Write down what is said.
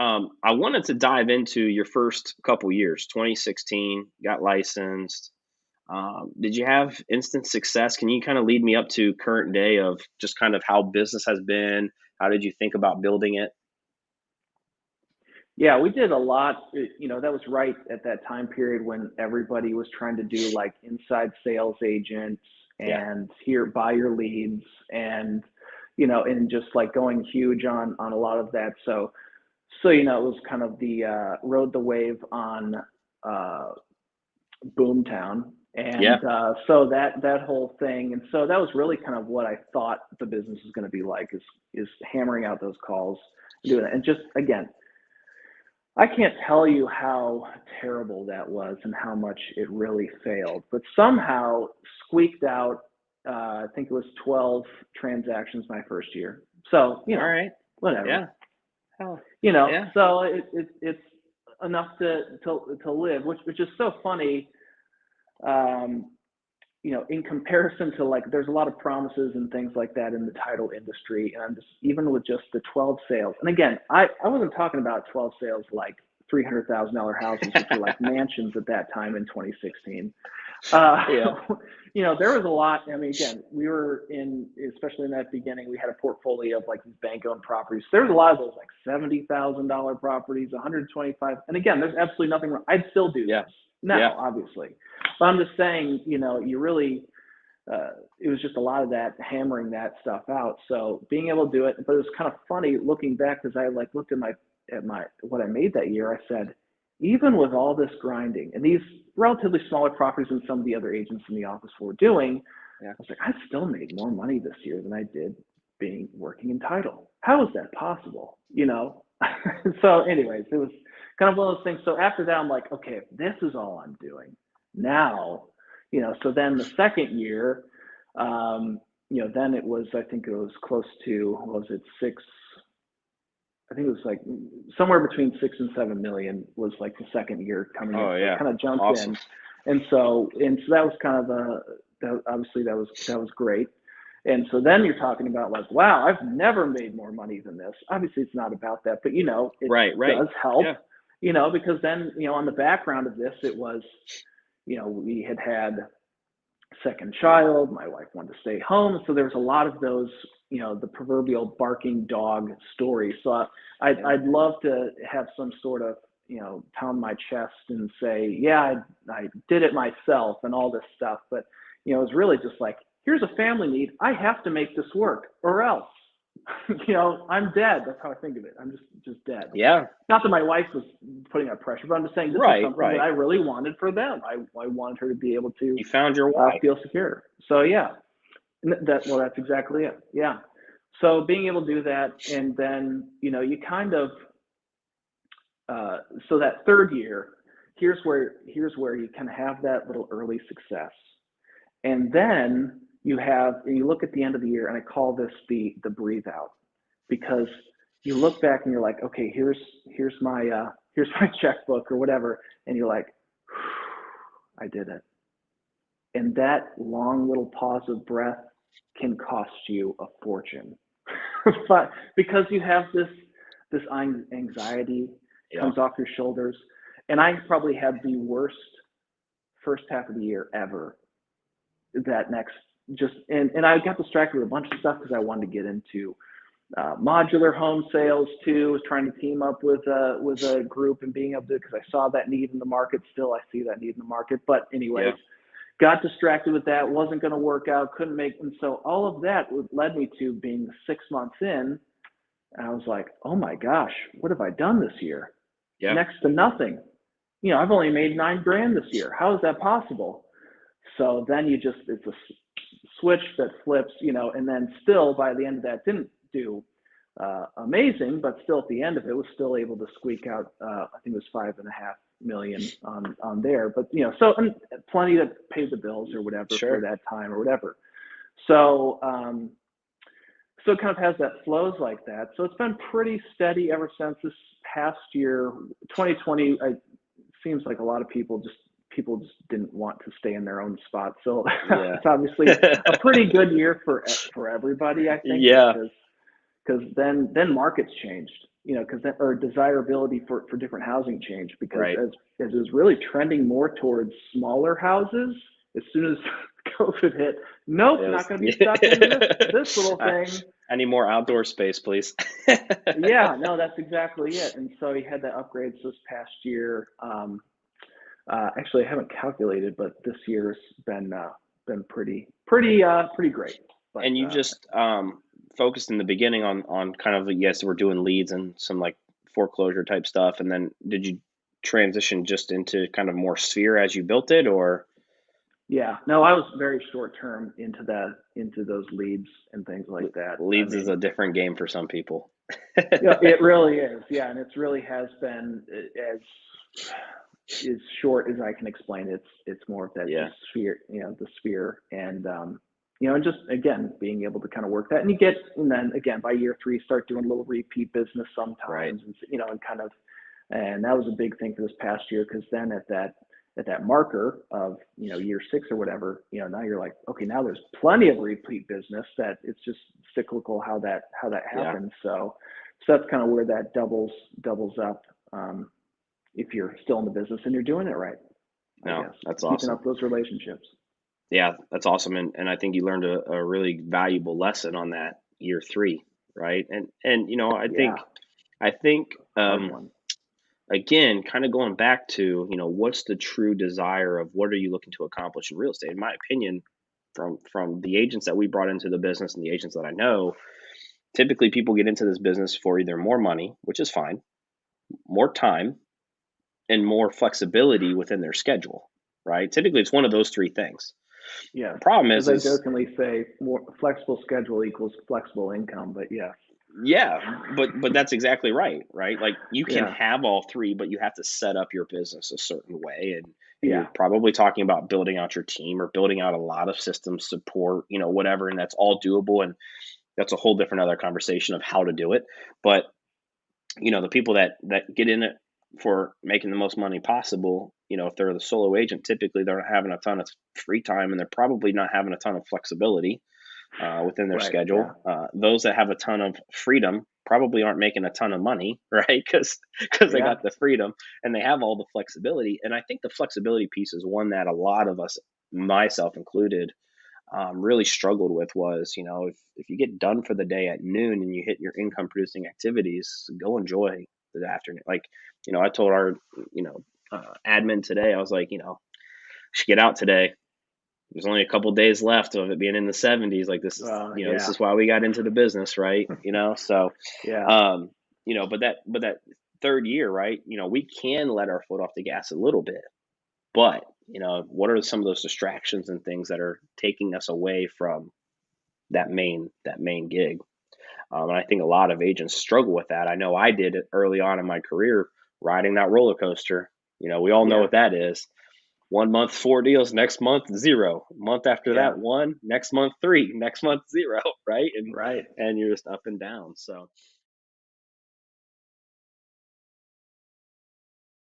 I wanted to dive into your first couple years. 2016, got licensed. Did you have instant success? Can you kind of lead me up to current day of just kind of how business has been? How did you think about building it? Yeah, we did a lot. That was right at that time period when everybody was trying to do like inside sales agents Yeah. and here buy your leads and and just like going huge on a lot of that. So it was kind of the rode the wave on uh Boomtown. Yeah. And so that whole thing, and so that was really kind of what I thought the business is going to be like is hammering out those calls, doing it, and just again, I can't tell you how terrible that was and how much it really failed, but somehow squeaked out. I think it was 12 transactions my first year. So All right. whatever. Yeah. Hell. Yeah. So it's enough to live, which is so funny. Um, in comparison to like, there's a lot of promises and things like that in the title industry. And I'm just, even with just the 12 sales. And again, I wasn't talking about 12 sales like $300,000 houses, which were like mansions at that time in 2016. Uh, Yeah. there was a lot. I mean, again, we were especially in that beginning, we had a portfolio of like these bank owned properties. There was a lot of those like $70,000 properties, 125. And again, there's absolutely nothing wrong. I'd still do Yeah. those Yeah. now, obviously. But I'm just saying, you really, it was just a lot of that hammering that stuff out. So being able to do it, but it was kind of funny looking back because I like looked at my what I made that year. I said, even with all this grinding and these relatively smaller properties than some of the other agents in the office were doing, Yeah. I was like, I still made more money this year than I did being working in title. How is that possible? So, anyways, it was kind of one of those things. So after that, I'm like, okay, if this is all I'm doing now, so then the second year, then it was, I think it was close to, what was it, six? I think it was like somewhere between 6 and 7 million was like the second year coming in. Oh So it yeah. kind of jumped Awesome. in, and so that was kind of obviously that was great. And so then you're talking about like, wow, I've never made more money than this. Obviously, it's not about that, but it Right. Right. does help, Yeah. because then on the background of this, it was, we had second child. My wife wanted to stay home, so there was a lot of those, the proverbial barking dog stories. So Yeah. I'd love to have some sort of, pound my chest and say, yeah, I did it myself and all this stuff. But it was really just like, here's a family need. I have to make this work, or else, I'm dead. That's how I think of it. I'm just dead. Yeah. Not that my wife was putting up pressure, but I'm just saying this is Right. something that Right. I really wanted for them. I wanted her to be able to You found your why. feel secure. So yeah, that's exactly it. Yeah. So being able to do that, and then you kind of so that third year, here's where you can have that little early success, and then you look at the end of the year, and I call this the breathe out, because you look back and you're like, okay, here's my checkbook or whatever, and you're like, I did it. And that long little pause of breath can cost you a fortune. But because you have this anxiety Yeah. comes off your shoulders, and I probably had the worst first half of the year ever. That next, just and I got distracted with a bunch of stuff because I wanted to get into modular home sales too. Was trying to team up with a group and being able to, because I saw that need in the market. Still, I see that need in the market. But anyways, Yeah. got distracted with that. Wasn't going to work out. Couldn't make. And so all of that led me to being 6 months in. And I was like, oh my gosh, what have I done this year? Yeah. Next to nothing. I've only made 9 grand this year. How is that possible? So then it's a switch that flips, and then still by the end of that, didn't do amazing, but still at the end of it was still able to squeak out, I think it was 5.5 million on there, but so, and plenty to pay the bills or whatever for Sure. that time or whatever. So, so it kind of has that flows like that. So it's been pretty steady ever since this past year, 2020. Seems like a lot of people just didn't want to stay in their own spot. So Yeah. it's obviously a pretty good year for everybody, I think, just Yeah. because then markets changed. because that, or desirability for different housing change, because Right. as it was really trending more towards smaller houses, as soon as COVID hit, nope, It not was, going to be stuck into yeah. this little I, thing. I need more outdoor space, please. Yeah, no, that's exactly it. And so he had the upgrades this past year. Actually, I haven't calculated, but this year's been pretty great. But And you just focused in the beginning on kind of, yes, we're doing leads and some like foreclosure type stuff, and then did you transition just into kind of more sphere as you built it, or yeah, no, I was very short term into those leads and things like that. I leads is mean, a different game for some people? yeah, it really is. Yeah, and it's really has been as short as I can explain. It's more of that Yeah, the sphere, and and just again being able to kind of work that, and then again by year three start doing a little repeat business right. sometimes, and and kind of, and that was a big thing for this past year, because then at that marker of year six or whatever, now you're like, okay, now there's plenty of repeat business, that it's just cyclical how that Yeah, happens. So that's kind of where that doubles up, if you're still in the business and you're doing it right, I no, guess, that's keeping awesome. up those relationships. Yeah, that's awesome, and I think you learned a really valuable lesson on that year three, right? And Yeah, I think hard one. again, kind of going back to, what's the true desire of what are you looking to accomplish in real estate? In my opinion, from the agents that we brought into the business and the agents that I know, typically people get into this business for either more money, which is fine, more time, and more flexibility within their schedule, right? Typically, it's one of those three things. Yes, The problem as I is jokingly say, more flexible schedule equals flexible income. But yeah, yeah, but that's exactly right, right? Like you can yeah, have all three, but you have to set up your business a certain way, and yeah, you're probably talking about building out your team or building out a lot of system support, whatever, and that's all doable, and that's a whole different other conversation of how to do it. But the people that get in it for making the most money possible, if they're the solo agent, typically they're not having a ton of free time, and they're probably not having a ton of flexibility within their right, yeah, schedule. Those that have a ton of freedom probably aren't making a ton of money, right? Because they yeah, got the freedom and they have all the flexibility. And I think the flexibility piece is one that a lot of us, myself included, really struggled with. Was if you get done for the day at noon and you hit your income producing activities, go enjoy the afternoon. Like I told our admin today, I was like, should get out today. There's only a couple days left of it being in the 70s. Like this yeah, is why we got into the business, right? So, yeah, um, but that third year, right? We can let our foot off the gas a little bit, but what are some of those distractions and things that are taking us away from that main gig? And I think a lot of agents struggle with that. I know I did it early on in my career, riding that roller coaster. We all know yeah, what that is. 1 month, 4 deals, next month, zero. Month after yeah, that, one, next month, three, next month, zero, right? And right. and you're just up and down. So